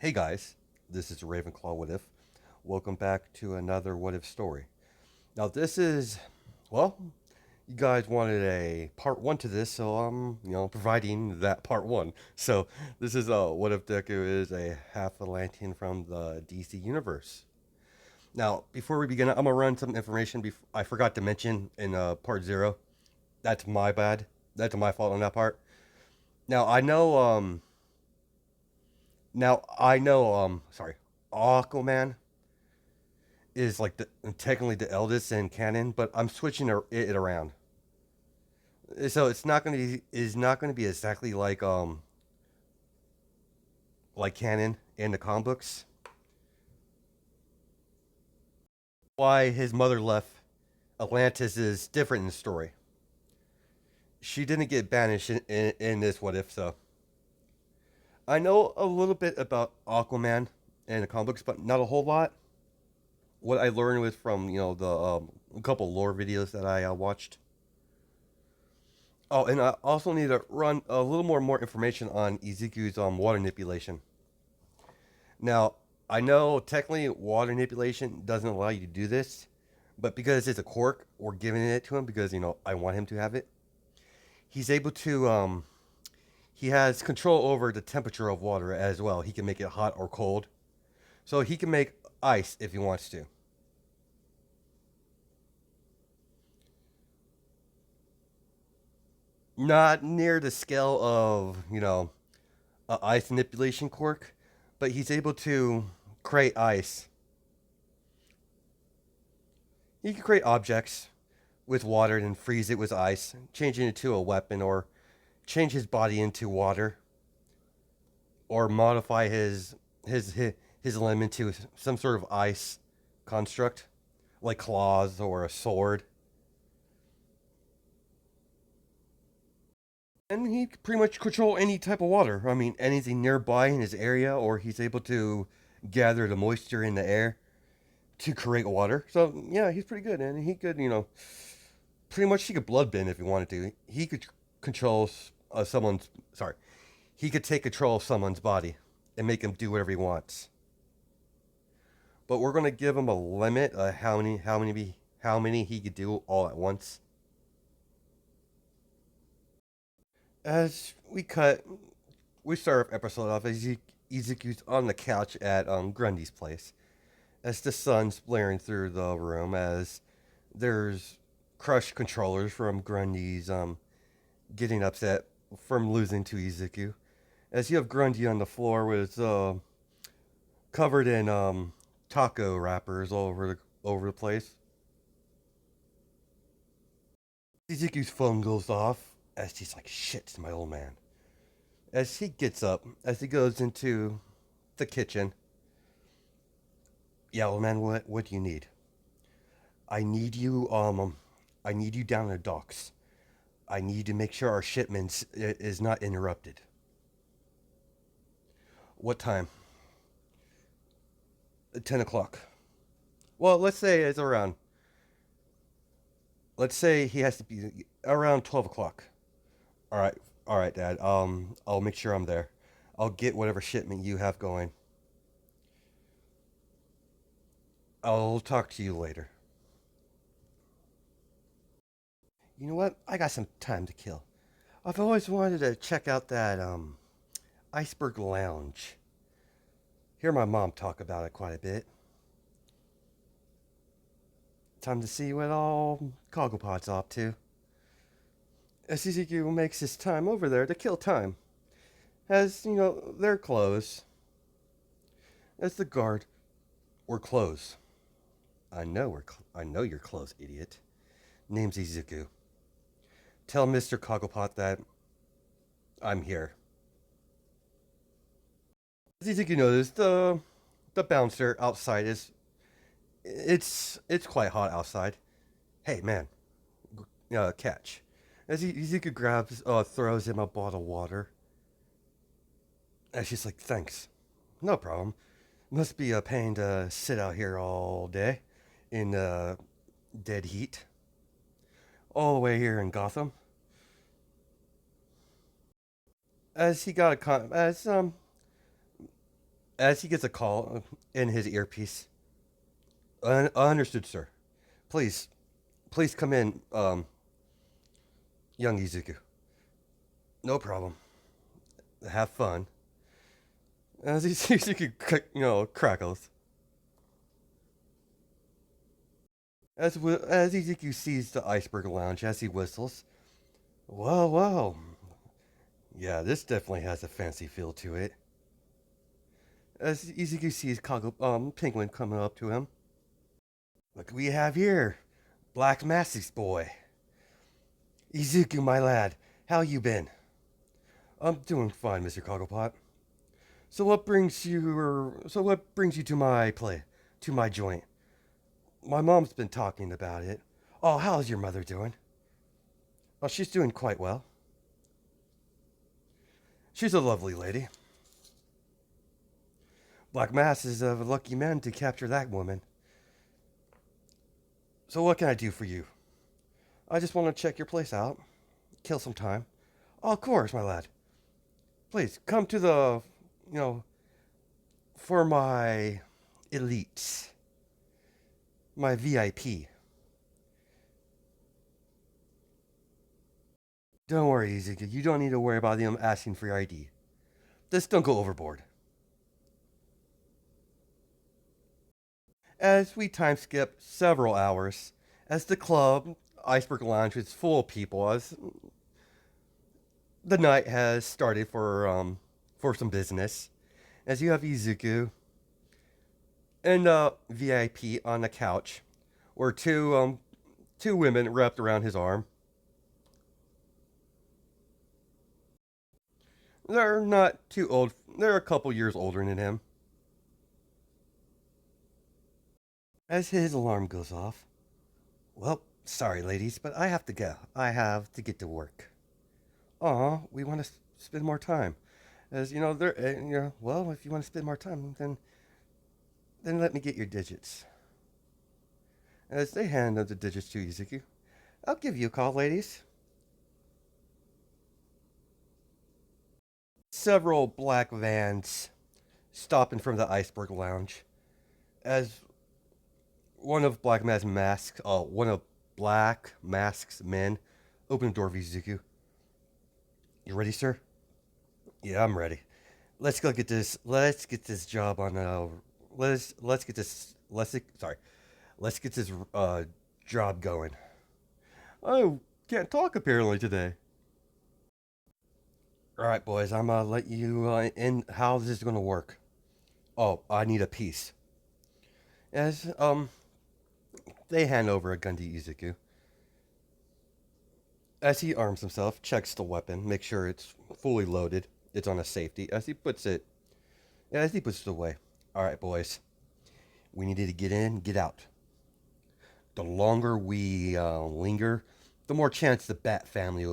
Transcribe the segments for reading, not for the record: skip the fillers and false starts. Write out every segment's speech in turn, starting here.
Hey guys, this is Ravenclaw What If. Welcome back to another What If story. Now this is, well, you guys wanted a part one to this, so I'm, providing that part one. So this is What If Deku is a half Atlantean from the DC universe. Now, before we begin, I'm gonna run some information. I forgot to mention in part zero. That's my bad. That's my fault on that part. Now I know. Sorry, Aquaman is like technically the eldest in canon, but I'm switching it around. So it's not going to be exactly like canon in the comic books. Why his mother left Atlantis is different in the story. She didn't get banished in this What If, so I know a little bit about Aquaman in the comic books, but not a whole lot. What I learned was from the a couple lore videos that I watched. Oh, and I also need to run a little more information on Ezekiel's water manipulation. Now, I know technically water manipulation doesn't allow you to do this, but because it's a quirk, we're giving it to him because I want him to have it. He's able to he has control over the temperature of water as well. He can make it hot or cold, so he can make ice if he wants to. Not near the scale of ice manipulation quirk, but he's able to create ice. He can create objects with water and freeze it with ice, change it into a weapon, or change his body into water, or modify his limb into some sort of ice construct, like claws or a sword. And he can pretty much control any type of water. I mean, anything nearby in his area, or he's able to gather the moisture in the air to create water. So yeah, he's pretty good, and he could, pretty much he could blood bend if he wanted to. He could control someone's. Sorry, he could take control of someone's body and make him do whatever he wants. But we're gonna give him a limit of how many he could do all at once. As we start our episode off as Ezekiel's on the couch at Grundy's place as the sun's blaring through the room as there's crushed controllers from Grundy's getting upset from losing to Ezekiel. As you have Grundy on the floor with covered in taco wrappers all over the place. Ezekiel's phone goes off as he's like, "Shit, my old man." As he gets up, as he goes into the kitchen, "Yeah, old man, what do you need?" "I need you. I need you down in the docks. I need to make sure our shipments is not interrupted." "What time?" 10 o'clock. Well, let's say it's around. Let's say he has to be around 12 o'clock. All right, all right, Dad. I'll make sure I'm there. I'll get whatever shipment you have going. I'll talk to you later. You know what? I got some time to kill. I've always wanted to check out that Iceberg Lounge. Hear my mom talk about it quite a bit. Time to see what all Cogglepot's up to. Ezekiel makes his time over there to kill time. As, their clothes. As the guard, we're closed. I know you're close, idiot. Name's Izuku. Tell Mr. Cogglepot that I'm here. As Izuku noticed, the bouncer outside is it's quite hot outside. "Hey man, catch." As Izuku grabs, throws him a bottle of water. And she's like, "Thanks, no problem. Must be a pain to sit out here all day in dead heat, all the way here in Gotham." As he got a As he gets a call in his earpiece. Understood, sir. Please, please come in, young Izuku. No problem. Have fun. As Izuku, crackles. As Izuku sees the iceberg lounge as he whistles. Well, well. Yeah, this definitely has a fancy feel to it. As Izuku sees Penguin coming up to him. Look what we have here. Black Mask's boy. Izuku, my lad. How you been? I'm doing fine, Mr. Cogglepot. So what brings you to my to my joint? My mom's been talking about it. Oh, how's your mother doing? Oh, she's doing quite well. She's a lovely lady. Black Mass is a lucky man to capture that woman. So what can I do for you? I just want to check your place out. Kill some time. Oh, of course, my lad. Please, come to the, you know, for my elites. My VIP. Don't worry, Izuku. You don't need to worry about them asking for your ID. Just don't go overboard. As we time skip several hours, as the club, Iceberg Lounge, is full of people, as the night has started for some business, as you have Izuku and VIP on the couch, where two women wrapped around his arm. They're not too old. They're a couple years older than him. As his alarm goes off, well, sorry, ladies, but I have to go. I have to get to work. Aw, we want to spend more time. As you know, well, if you want to spend more time, then let me get your digits. As they hand the digits to Izuku, I'll give you a call, ladies. Several black vans stop in front of the Iceberg Lounge. As one of Black Mask's men open the door for Izuku. You ready, sir? Yeah, I'm ready. Let's go get this. Let's get this job on. Let's get this. Let's get this job going. I can't talk apparently today. All right, boys. I'm gonna let you in how this is gonna work. Oh, I need a piece. As they hand over a gun to Izuku. As he arms himself, checks the weapon, makes sure it's fully loaded. It's on a safety. As he puts it away. All right, boys. We needed to get in, get out. The longer we linger, the more chance the Bat family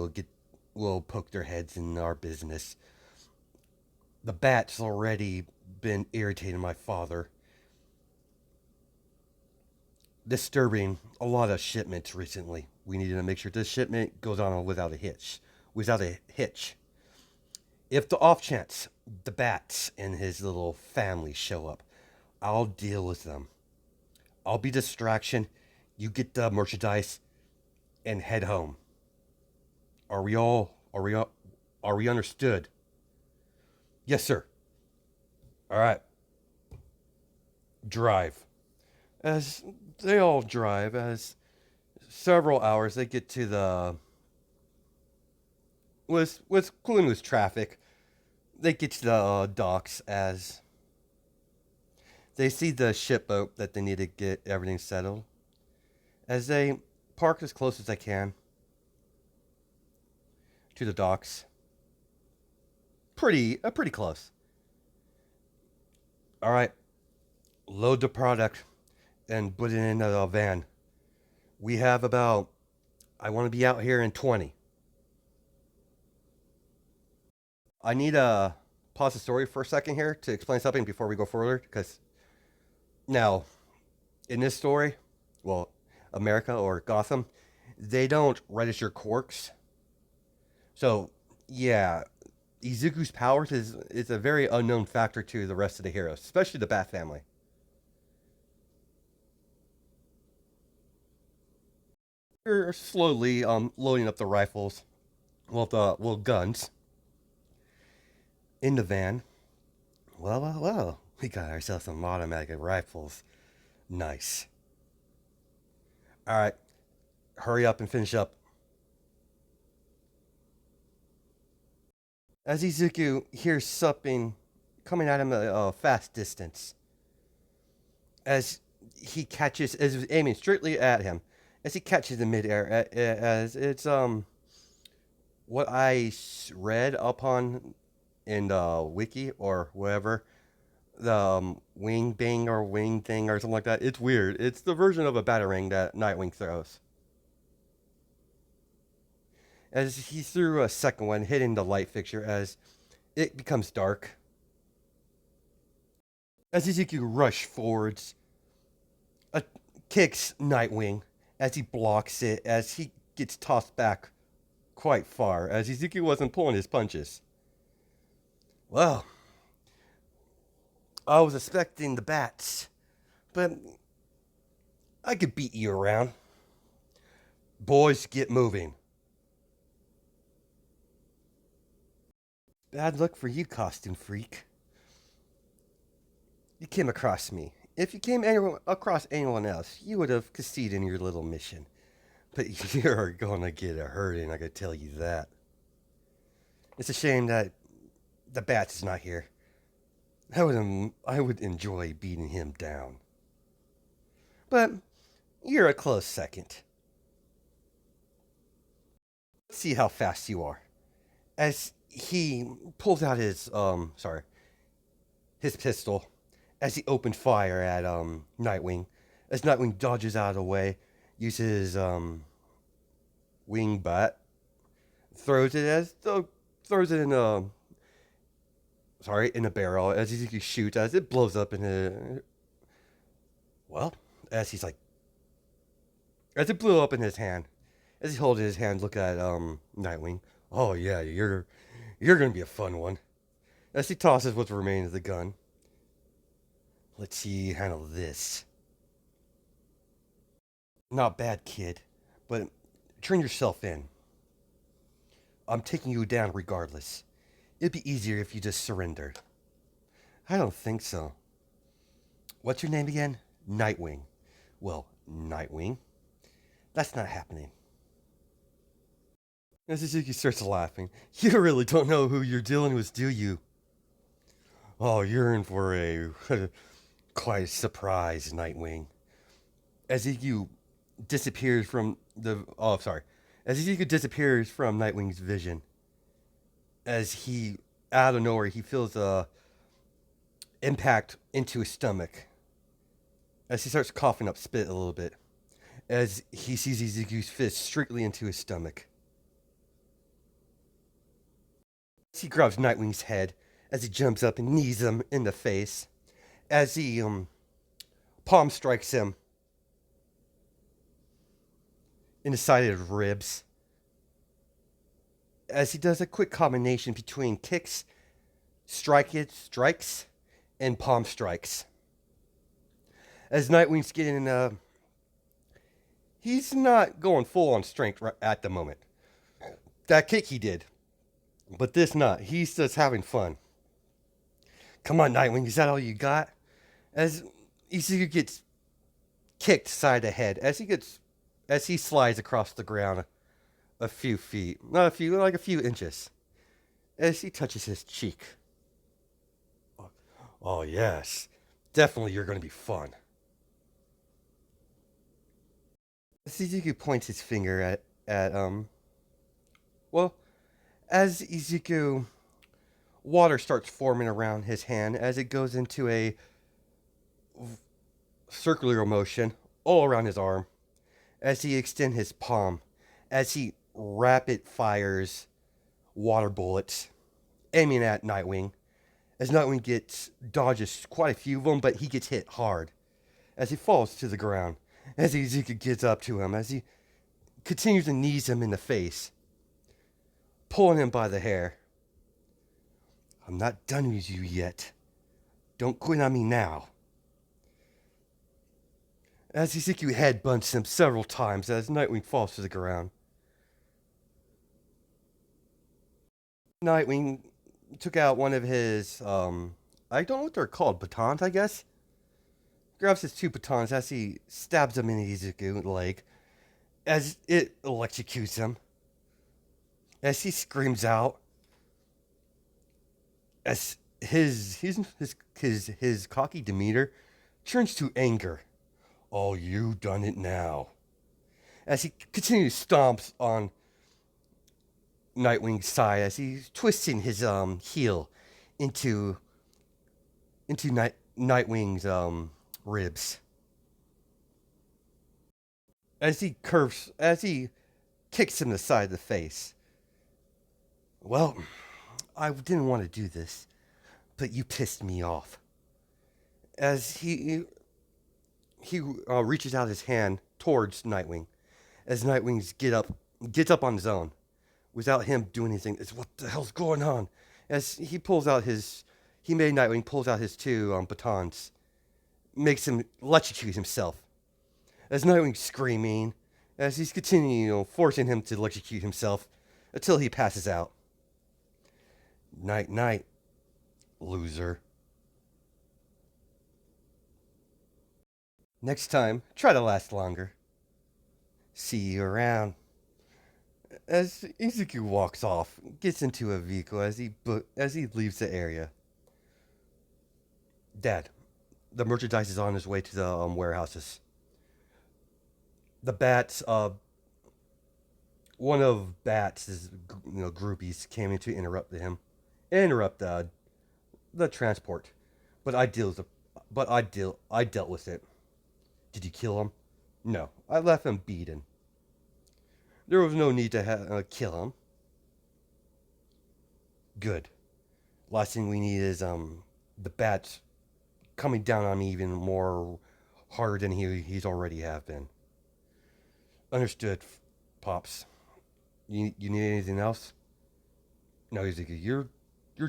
will poke their heads in our business. The Bat's already been irritating my father, disturbing a lot of shipments recently. We needed to make sure this shipment goes on without a hitch. Without a hitch. If the off chance the Bats and his little family show up, I'll deal with them. I'll be distraction. You get the merchandise and head home. Are we understood? Yes, sir. All right. Drive. As they all drive, as several hours they get to the with cooling with traffic, they get to the docks as they see the shipboat that they need to get everything settled. As they park as close as they can to the docks, pretty close. All right, load the product and put it in a van. We have about. I want to be out here in 20. I need to pause the story for a second here to explain something before we go further. Because now, in this story, well, America or Gotham, they don't register corks. So, yeah, Izuku's powers is a very unknown factor to the rest of the heroes, especially the Bat family. They're slowly loading up the rifles, well guns in the van. Well, we got ourselves some automatic rifles. Nice. All right, hurry up and finish up. As Izuku hears something coming at him at a fast distance, as he catches, as he's aiming straightly at him, as he catches in midair, as it's what I read upon in the wiki or whatever, the wing bang or wing thing or something like that. It's weird. It's the version of a batarang that Nightwing throws. As he threw a second one, hitting the light fixture as it becomes dark. As Izuku rushes forwards, kicks Nightwing as he blocks it, as he gets tossed back quite far, as Izuku wasn't pulling his punches. Well, I was expecting the bats, but I could beat you around. Boys, get moving. Bad luck for you, costume freak. You came across me. If you came across anyone else, you would have succeeded in your little mission. But you're gonna get a hurting, I can tell you that. It's a shame that the Bats is not here. I would enjoy beating him down. But you're a close second. Let's see how fast you are. As he pulls out his pistol, as he opened fire at Nightwing, as Nightwing dodges out of the way, uses wing butt, throws it in a barrel as he shoots as it blows up in a well as he's like as it blew up in his hand, as he holds his hand, look at Nightwing. Oh yeah, you're gonna be a fun one. As he tosses what's remaining of the gun. Let's see you handle this. Not bad, kid, but turn yourself in. I'm taking you down regardless. It'd be easier if you just surrendered. I don't think so. What's your name again? Nightwing. Well, Nightwing. That's not happening. As Suzuki starts laughing, you really don't know who you're dealing with, do you? Oh, you're in for a quite a surprise, Nightwing. As Izuku disappears from the as Izuku disappears from Nightwing's vision, as he out of nowhere he feels a impact into his stomach. As he starts coughing up spit a little bit, as he sees Izuku's fist strictly into his stomach. As he grabs Nightwing's head, as he jumps up and knees him in the face, as he palm strikes him in the side of his ribs, as he does a quick combination between kicks, strikes, and palm strikes. As Nightwing's getting, he's not going full on strength at the moment. That kick he did, but this not. He's just having fun. Come on, Nightwing, is that all you got? As Izuku gets kicked side of head, as he slides across the ground a few feet, not a few, like a few inches, as he touches his cheek. Oh yes, definitely you're going to be fun. Izuku points his finger at well, as Izuku, water starts forming around his hand as it goes into a circular motion all around his arm, as he extends his palm, as he rapid fires water bullets aiming at Nightwing, as Nightwing dodges quite a few of them, but he gets hit hard as he falls to the ground, as Izuku gets up to him, as he continues to knees him in the face, pulling him by the hair, I'm not done with you yet. Don't quit on me now. As Ezekiel headbutts him several times as Nightwing falls to the ground. Nightwing took out one of his, I don't know what they're called, batons, I guess? Grabs his two batons as he stabs him in Ezekiel's leg, as it electrocutes him. As he screams out, as his cocky demeanor turns to anger. Oh, you done it now. As he continues stomps on Nightwing's side, as he's twisting his heel into Nightwing's ribs. As he kicks him in the side of the face. Well, I didn't want to do this, but you pissed me off. As he reaches out his hand towards Nightwing, as Nightwing's gets up on his own, without him doing anything. It's what the hell's going on? As Nightwing pulls out his two batons, makes him electrocute himself. As Nightwing's screaming, as he's continuing, forcing him to electrocute himself until he passes out. Night, night, loser. Next time, try to last longer. See you around. As Izuku walks off, gets into a vehicle as he leaves the area. Dad, the merchandise is on his way to the warehouses. The bats, one of Bats' groupies came in to interrupt the transport, but I dealt with it. Did you kill him? No, I left him beaten. There was no need to kill him. Good. Last thing we need is the bats coming down on me even more harder than he's already have been. Understood, Pops. You need anything else? No, you're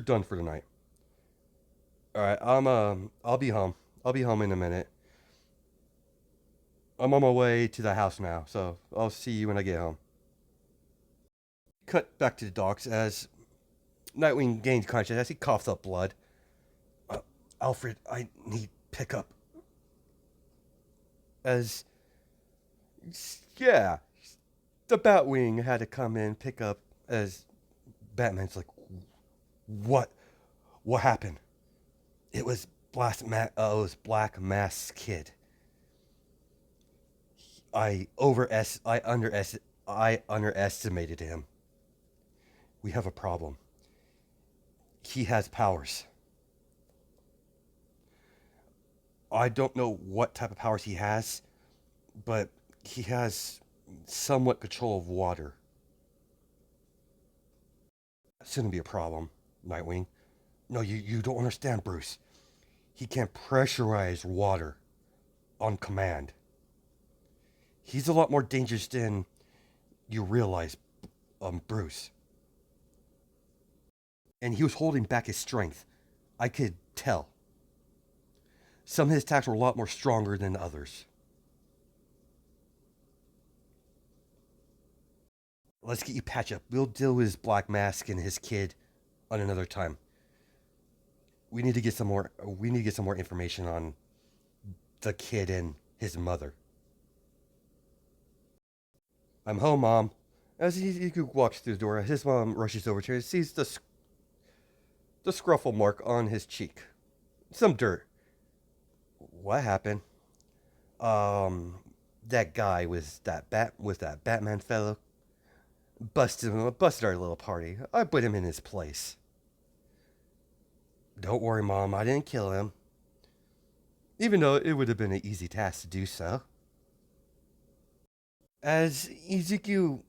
done for tonight. All right, I'll be home. I'll be home in a minute. I'm on my way to the house now, so I'll see you when I get home. Cut back to the docks as Nightwing gains consciousness as he coughs up blood. Alfred, I need pickup. As, yeah, the Batwing had to come in, pick up, as Batman's like, what happened? It was Black Mask's kid. I underestimated him. We have a problem. He has powers. I don't know what type of powers he has, but he has somewhat control of water. That shouldn't be a problem, Nightwing. No, you don't understand, Bruce. He can pressurize water on command. He's a lot more dangerous than you realize, Bruce. And he was holding back his strength. I could tell. Some of his attacks were a lot more stronger than others. Let's get you patched up. We'll deal with his Black Mask and his kid on another time. We need to get some more information on the kid and his mother. I'm home, Mom. As he walks through the door, his mom rushes over to him and sees the scruffle mark on his cheek. Some dirt. What happened? That guy was that Batman fellow. Busted our little party. I put him in his place. Don't worry, Mom. I didn't kill him. Even though it would have been an easy task to do so. As Ezekiel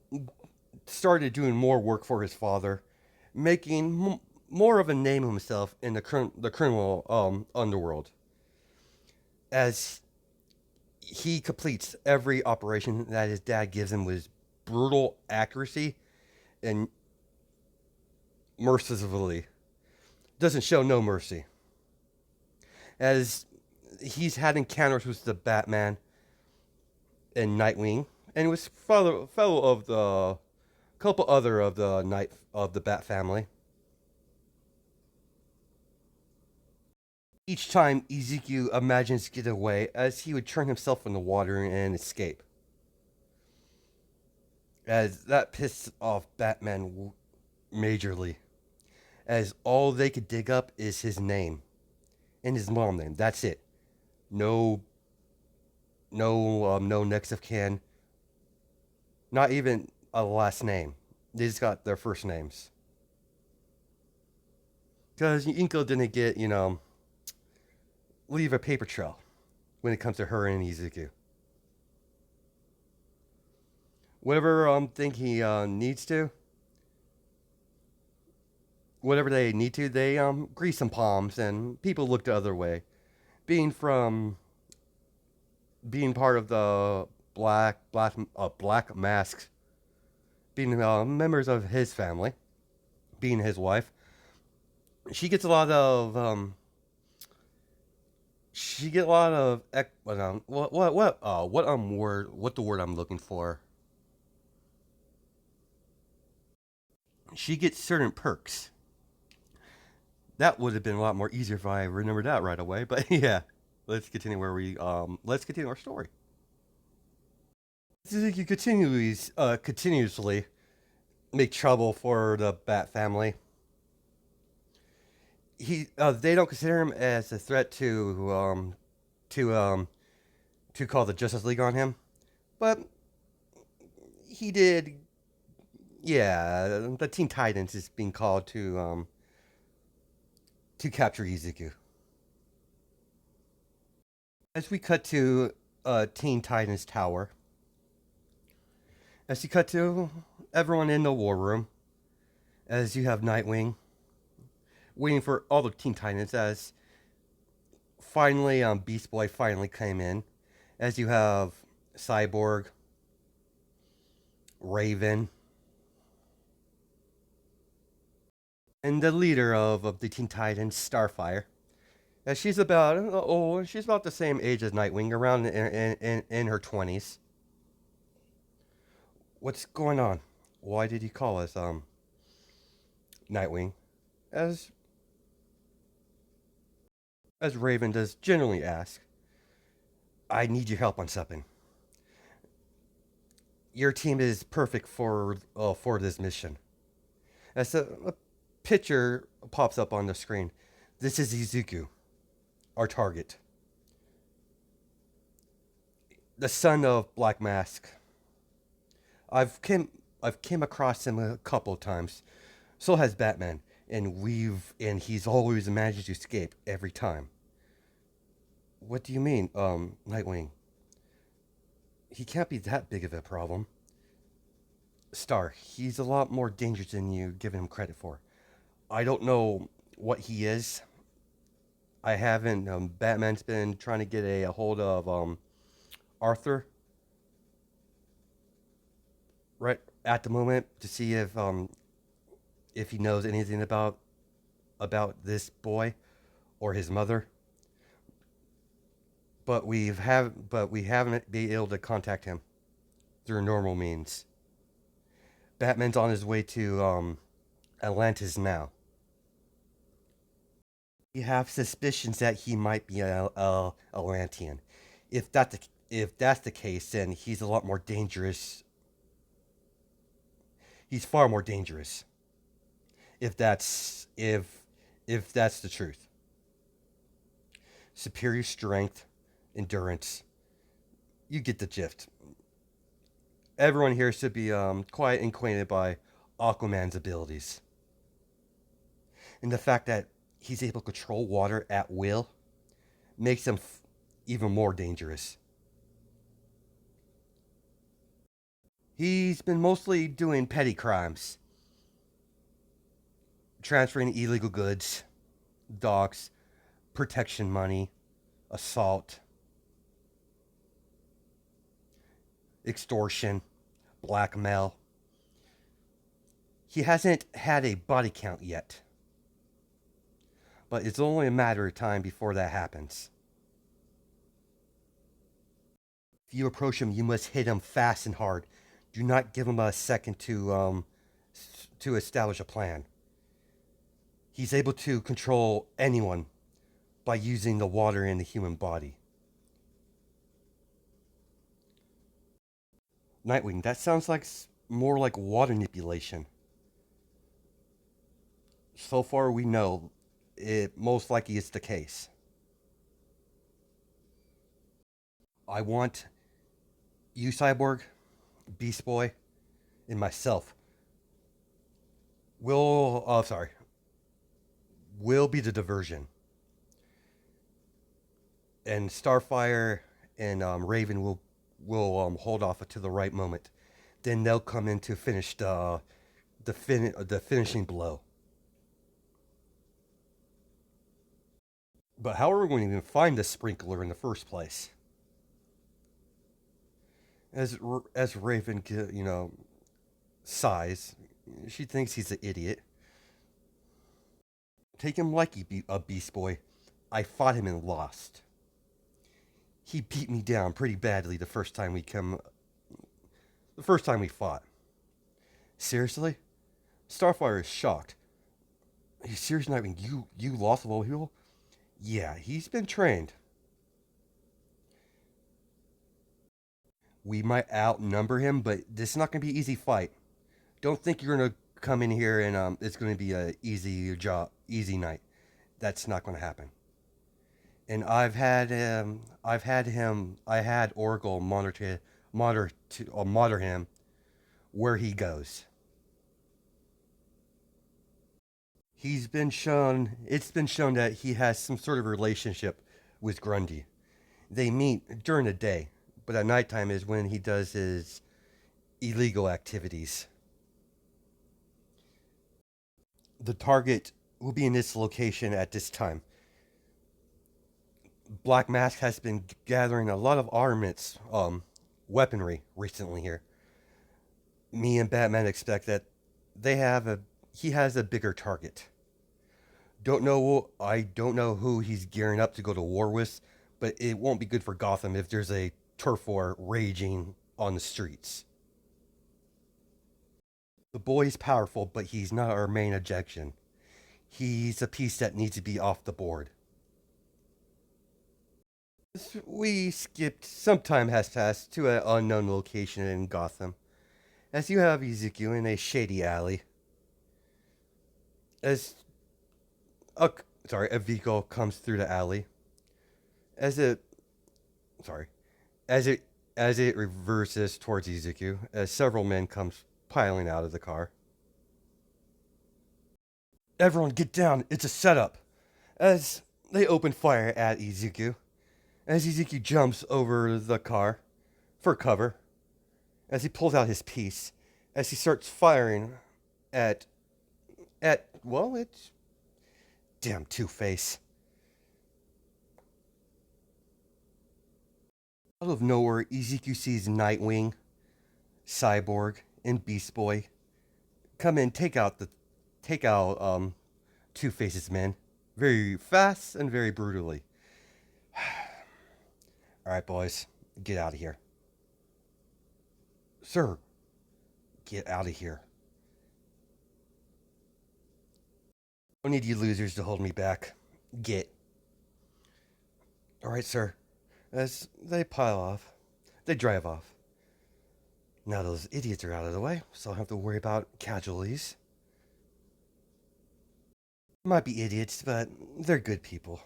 started doing more work for his father, making more of a name of himself in the criminal underworld. As he completes every operation that his dad gives him with brutal accuracy and mercilessly, doesn't show no mercy. As he's had encounters with the Batman and Nightwing, and was fellow of the couple other of the night of the Bat family. Each time Ezekiel imagines getting away, as he would turn himself in the water and escape. As that pisses off Batman majorly, as all they could dig up is his name and his mom name. That's it. No, no next of kin. Not even a last name. They just got their first names. Because Inko didn't get, leave a paper trail when it comes to her and Izuku. Whatever thing he needs to, whatever they need to, they grease some palms and people look the other way. Being part of the black mask, being members of his family, being his wife, she gets a lot of what the word I'm looking for. She gets certain perks. That would have been a lot more easier if I remembered that right away. But yeah, let's continue our story. Suzuki continuously make trouble for the Bat family. They don't consider him as a threat to call the Justice League on him, but he did. Yeah, the Teen Titans is being called to capture Izuku. As we cut to Teen Titans Tower, as you cut to everyone in the war room, as you have Nightwing waiting for all the Teen Titans, as finally Beast Boy finally came in, as you have Cyborg, Raven, and the leader of the Teen Titans, Starfire. As she's about the same age as Nightwing, around in her 20s. What's going on? Why did you call us Nightwing? As Raven does generally ask, I need your help on something. Your team is perfect for this mission. As a picture pops up on the screen, this is Izuku, our target, the son of Black Mask. I've came across him a couple of times. So has Batman, and he's always managed to escape every time. What do you mean, Nightwing? He can't be that big of a problem. Star, he's a lot more dangerous than you give him credit for. I don't know what he is. I haven't. Batman's been trying to get a hold of Arthur right at the moment to see if he knows anything about this boy or his mother. But we haven't been able to contact him through normal means. Batman's on his way to Atlantis now. We have suspicions that he might be a Atlantean. If that's the case, then he's a lot more dangerous. He's far more dangerous. If that's the truth. Superior strength, endurance. You get the gist. Everyone here should be quite acquainted by Aquaman's abilities. And the fact that he's able to control water at will makes him even more dangerous. He's been mostly doing petty crimes, transferring illegal goods, docks, protection money, assault, extortion, blackmail. He hasn't had a body count yet. but it's only a matter of time before that happens. If you approach him, you must hit him fast and hard. Do not give him a second to establish a plan. He's able to control anyone by using the water in the human body. Nightwing, that sounds like more like water manipulation. So far, we know it most likely is the case. I want you, Cyborg, Beast Boy, and myself. Will be the diversion, and Starfire and Raven will hold off to the right moment. Then they'll come in to finish the finishing blow. But how are we going to even find the sprinkler in the first place? As Raven, sighs, she thinks he's an idiot. Take him like a Beast Boy. I fought him and lost. He beat me down pretty badly the first time we fought. Seriously? Starfire is shocked. Are you serious, Nightwing? You lost Low Heel? Yeah, he's been trained. We might outnumber him, but this is not going to be an easy fight. Don't think you're going to come in here and it's going to be a easy night. That's not going to happen. And I had Oracle monitor him where he goes. It's been shown that he has some sort of relationship with Grundy. They meet during the day, but at nighttime is when he does his illegal activities. The target will be in this location at this time. Black Mask has been gathering a lot of armaments, weaponry recently here. Me and Batman expect that he has a bigger target. I don't know who he's gearing up to go to war with, but it won't be good for Gotham if there's a turf war raging on the streets. The boy's powerful, but he's not our main objection. He's a piece that needs to be off the board. We skipped some time has passed to an unknown location in Gotham, as you have Ezekiel in a shady alley. As a vehicle comes through the alley, as it sorry, as it reverses towards Ezekiel, as several men comes piling out of the car. Everyone get down, it's a setup. As they open fire at Ezekiel, as Ezekiel jumps over the car for cover, as he pulls out his piece, as he starts firing at it's damn Two-Face. Out of nowhere, Ezekiel sees Nightwing, Cyborg, and Beast Boy come in, take out Two-Face's men very fast and very brutally. All right, boys, get out of here. Sir, get out of here. I don't need you losers to hold me back. Get. All right, sir. As they they drive off. Now those idiots are out of the way, so I don't have to worry about casualties. Might be idiots, but they're good people.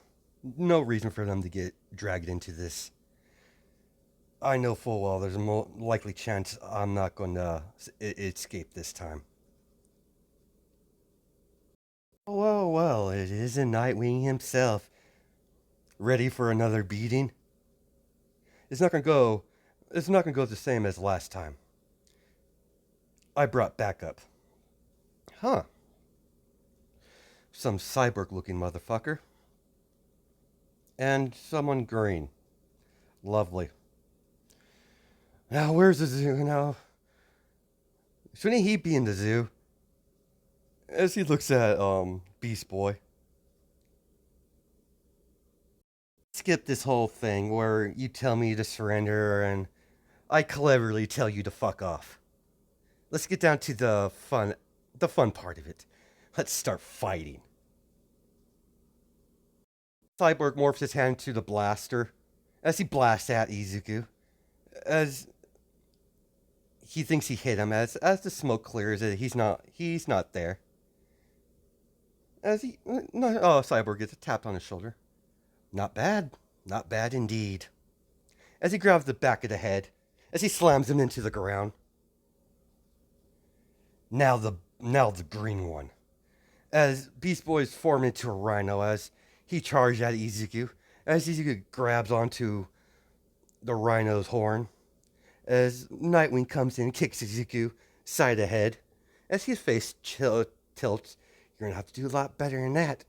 No reason for them to get dragged into this. I know full well there's a more likely chance I'm not going to escape this time. Well, it isn't Nightwing himself. Ready for another beating? It's not gonna go. It's not gonna go the same as last time. I brought backup. Huh. Some cyborg-looking motherfucker. And someone green. Lovely. Now, where's the zoo now? Shouldn't he be in the zoo? As he looks at Beast Boy. skip this whole thing where you tell me to surrender and I cleverly tell you to fuck off. Let's get down to the fun part of it. Let's start fighting. Cyborg morphs his hand to the blaster as he blasts at Izuku. As he thinks he hit him, as the smoke clears, he's not there. As he no, oh, Cyborg gets tapped on his shoulder. Not bad, not bad indeed. As he grabs the back of the head, as he slams him into the ground. Now the green one. As Beast Boy's form into a rhino as he charged at Izuku. As Izuku grabs onto the rhino's horn. As Nightwing comes in and kicks Izuku side ahead. As his face tilts, you're gonna have to do a lot better than that.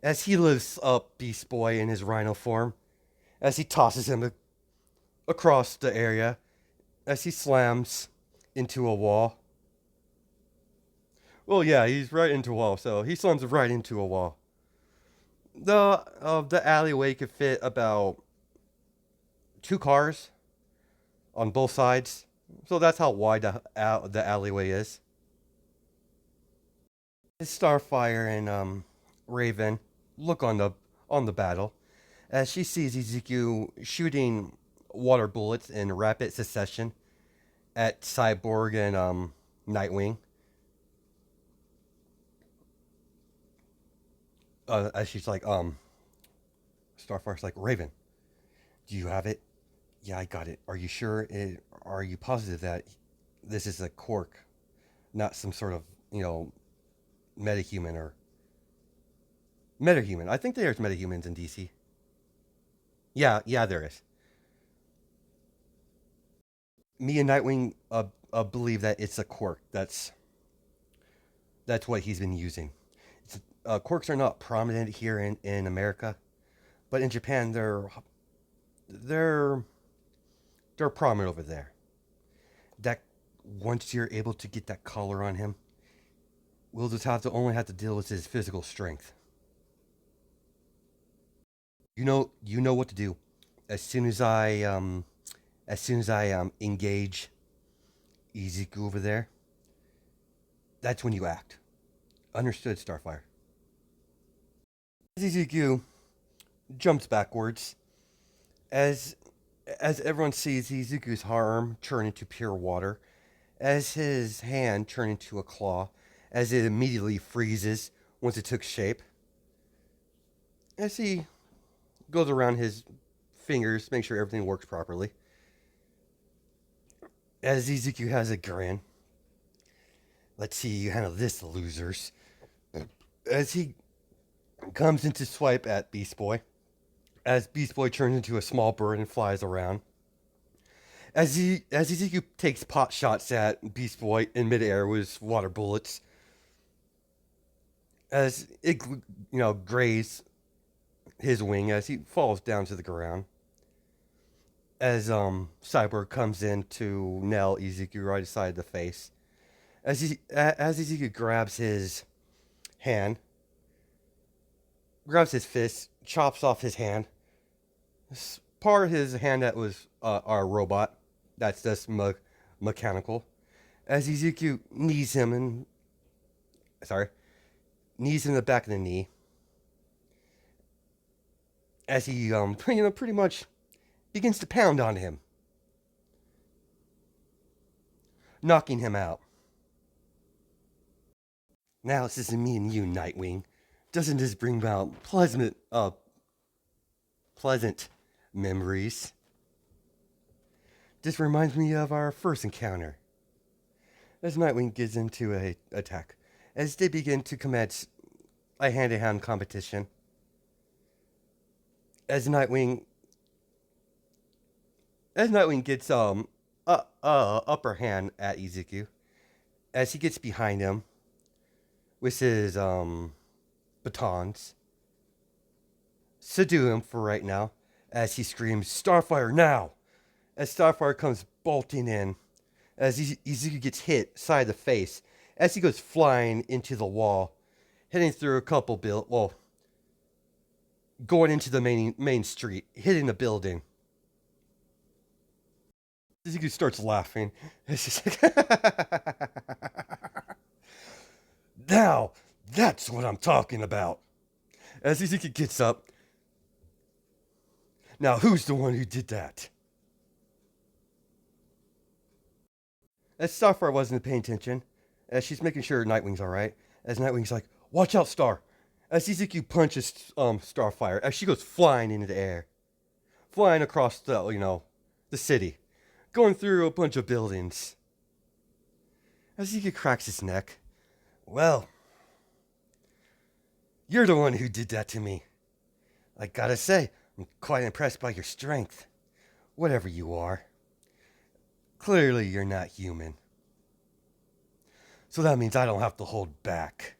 As he lifts up Beast Boy in his rhino form. As he tosses him across the area. As he slams into a wall. Well, yeah, he's right into a wall, so he slams right into a wall. The alleyway could fit about 2 cars on both sides, so that's how wide the alleyway is. Starfire and Raven look on the battle as she sees Izuku shooting water bullets in rapid succession at Cyborg and Nightwing. As she's like, Starfire's like, Raven, do you have it? Yeah, I got it. Are you sure? Are you positive that this is a quirk, not some sort of, metahuman or metahuman? I think there's metahumans in DC. Yeah, there is. Me and Nightwing believe that it's a quirk. That's what he's been using. Quirks are not prominent here in America, but in Japan they're prominent over there. That once you're able to get that collar on him, we'll just only have to deal with his physical strength. You know what to do. As soon as I engage Izuku over there, that's when you act. Understood, Starfire. Izuku jumps backwards as everyone sees Izuku's arm turn into pure water, as his hand turn into a claw, as it immediately freezes once it took shape. As he goes around his fingers, make sure everything works properly. As Izuku has a grin. Let's see you handle this, losers. As he comes in to swipe at Beast Boy. As Beast Boy turns into a small bird and flies around. As Izuku takes pot shots at Beast Boy in midair with water bullets. As it, grazes his wing as he falls down to the ground. As Cyborg comes in to nail Izuku right side of the face. As Izuku grabs his hand, grabs his fist, chops off his hand. Part of his hand that was our robot, that's just mechanical. As Izuku knees him in the back of the knee. As he pretty much begins to pound on him, knocking him out. Now it's just me and you, Nightwing. Doesn't this bring about pleasant memories? This reminds me of our first encounter. As Nightwing gets into a attack, as they begin to commence a hand-to-hand competition. As Nightwing gets upper hand at Izuku, as he gets behind him with his batons, subdue him for right now, as he screams, "Starfire now!" As Starfire comes bolting in, as Izuku gets hit side of the face, as he goes flying into the wall, hitting through a couple going into the main street, hitting the building. Izuku starts laughing. It's just like, now, that's what I'm talking about. As Izuku gets up, now who's the one who did that? As Starfire wasn't paying attention, as she's making sure Nightwing's alright, as Nightwing's like, watch out, Star. As Izuku punches Starfire, as she goes flying into the air. Flying across the city. Going through a bunch of buildings. As Izuku cracks his neck. Well, you're the one who did that to me. I gotta say, I'm quite impressed by your strength. Whatever you are. Clearly, you're not human. So that means I don't have to hold back.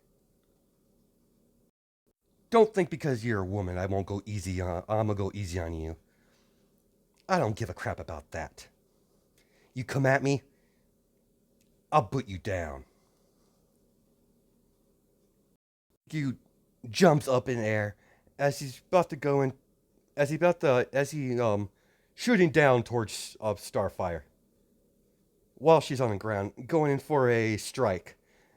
Don't think because you're a woman I won't go easy on. I'm gonna go easy on you. I don't give a crap about that. You come at me, I'll put you down. You jumps up in air as he's about to go in, as he shooting down towards Starfire. While she's on the ground, going in for a strike.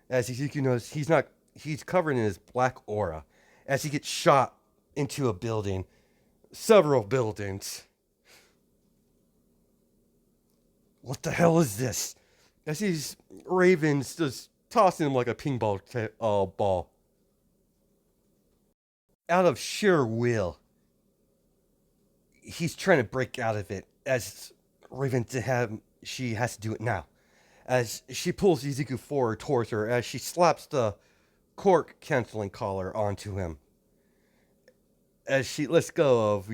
As Izuku knows, he's covered in his black aura. As he gets shot into a building, several buildings. What the hell is this? As he's Raven's just tossing him like a ping ball ball. Out of sheer will, he's trying to break out of it. As Raven she has to do it now. As she pulls Izuku forward towards her, as she slaps the cork canceling collar onto him. As she lets go of,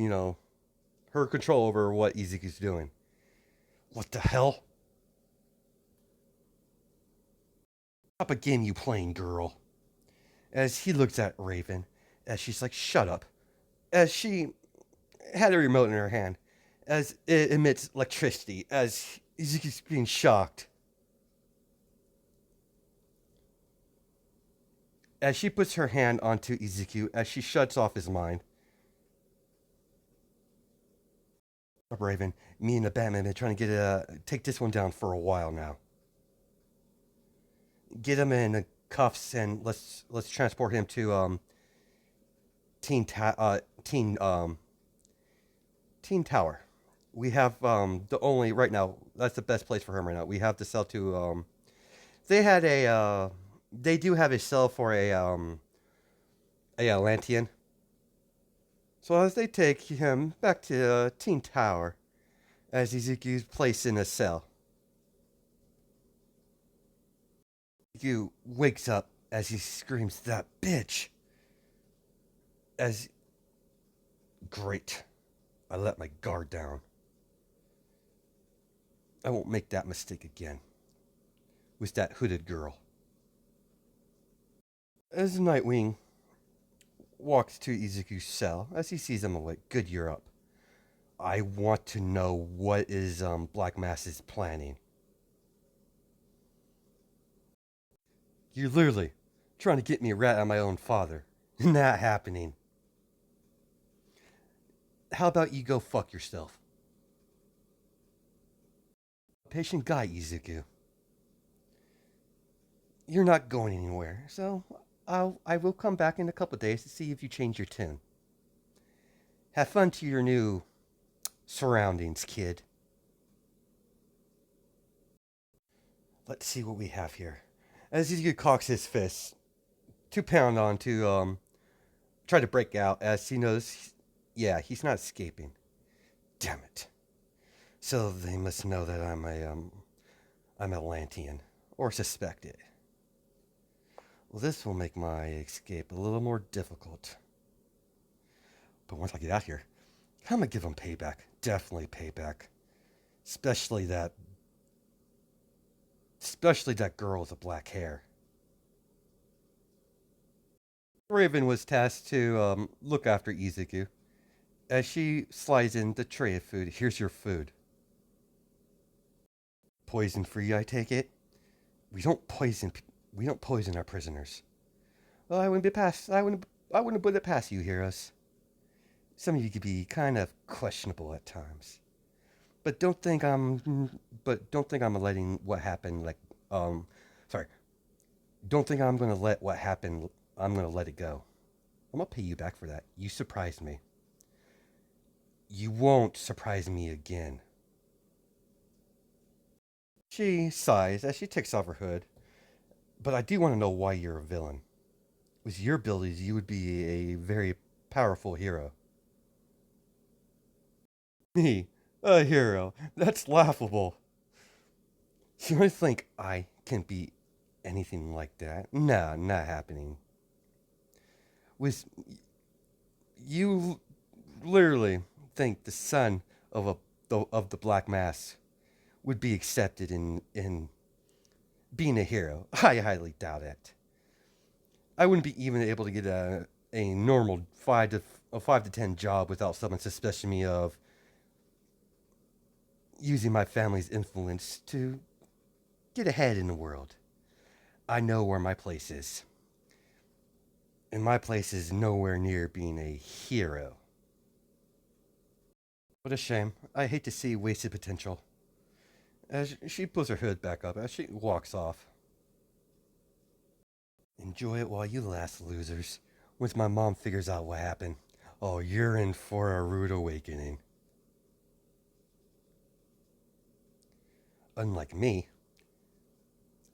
her control over what Izuku's doing. What the hell? Stop a game you playing, girl. As he looks at Raven, as she's like, shut up. As she had a remote in her hand, as it emits electricity, as Izuku's being shocked. As she puts her hand onto Izuku, as she shuts off his mind. Raven, me and the Batman have been trying to take this one down for a while now. Get him in cuffs and let's transport him to Teen Tower. We have the only right now. That's the best place for him right now. We have to sell to. They do have a sell for a Atlantean. So as they take him back to Teen Tower, as Izuku's placed in a cell. Izuku wakes up as he screams, "That bitch!" As great, I let my guard down. I won't make that mistake again. With that hooded girl. As Nightwing walks to Izuku's cell, as he sees him awake, good, you're up. I want to know what is Black Mass's planning. You're literally trying to get me a rat on my own father. Not happening. How about you go fuck yourself? Patient guy, Izuku. You're not going anywhere, so I will come back in a couple of days to see if you change your tune. Have fun to your new surroundings, kid. Let's see what we have here. As Izuku cocks his fist to pound on to try to break out, as he knows, he's not escaping. Damn it. So they must know that I'm Atlantean, or suspect it. Well, this will make my escape a little more difficult. But once I get out here, I'm gonna give them payback. Definitely payback. Especially that girl with the black hair. Raven was tasked to look after Izuku. As she slides in the tray of food, here's your food. Poison free, I take it. We don't poison our prisoners. Well, I wouldn't put it past you, heroes. some of you could be kind of questionable at times. But don't think I'm letting what happened sorry. Don't think I'm gonna let what happened. I'm gonna let it go. I'm gonna pay you back for that. You surprised me. You won't surprise me again. She sighs as she takes off her hood. But I do want to know why you're a villain. With your abilities, you would be a very powerful hero. Me, a hero? That's laughable. You really think I can be anything like that? Nah, not happening. With you, literally think the son of the Black Mass would be accepted in being a hero? I highly doubt it. I wouldn't be even able to get a normal 5 to 10 job without someone suspecting me of using my family's influence to get ahead in the world. I know where my place is. And my place is nowhere near being a hero. What a shame. I hate to see wasted potential. As she puts her hood back up as she walks off. Enjoy it while you last, losers. Once my mom figures out what happened, oh, you're in for a rude awakening. Unlike me,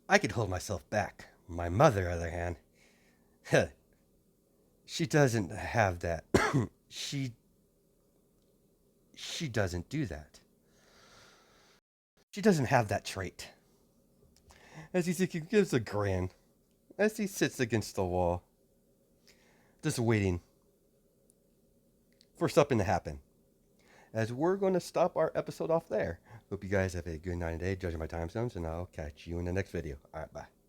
I could hold myself back. My mother, on the other hand, she doesn't have that. she she doesn't do that. She doesn't have that trait. As he gives a grin, as he sits against the wall, just waiting for something to happen. As we're going to stop our episode off there. Hope you guys have a good night and day, judging my time zones, and I'll catch you in the next video. All right, bye.